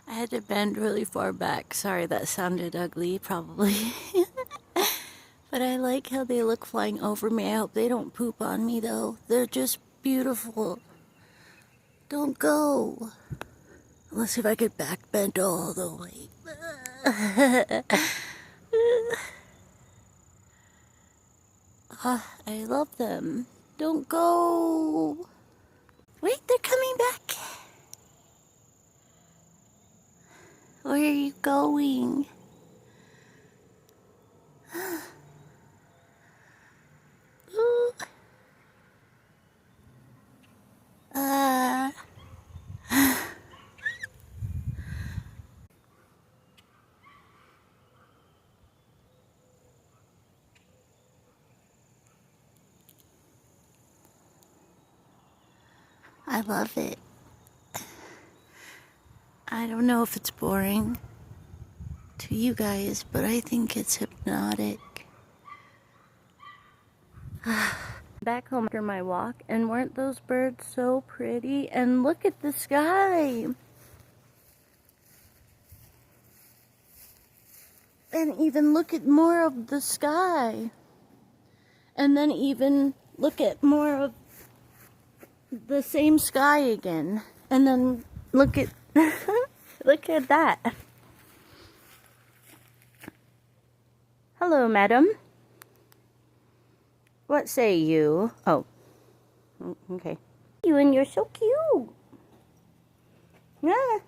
I had to bend really far back. Sorry, that sounded ugly, probably. But I like how they look flying over me. I hope they don't poop on me, though. They're just beautiful. Don't go. Let's see if I could back bend all the way. I love them. Don't go. Wait, they're coming back. Where are you going? Ooh. I love it. I don't know if it's boring to you guys, but I think it's hypnotic. Back home after my walk, and weren't those birds so pretty? And look at the sky! And even look at more of the sky. And then even look at more of the same sky again. And then look at look at that. Hello, madam. What say you? Oh. Okay. You and you're so cute. Yeah.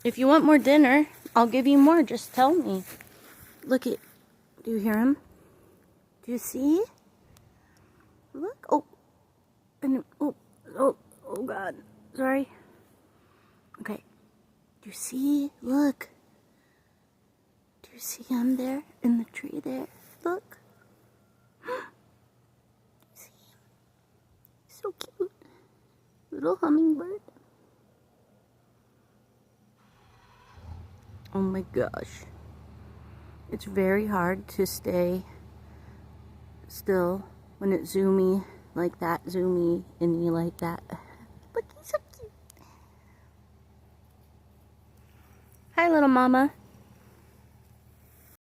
If you want more dinner, I'll give you more. Just tell me. Look at. Do you hear him? Do you see? Look. Oh. And oh God. Sorry. Okay. Do you see? Look. Do you see him there in the tree there? Look. See him? So cute. Little hummingbird. Oh my gosh. It's very hard to stay still when it's zoomy like that, zoomy and you like that. Look, he's so cute. Hi, little mama.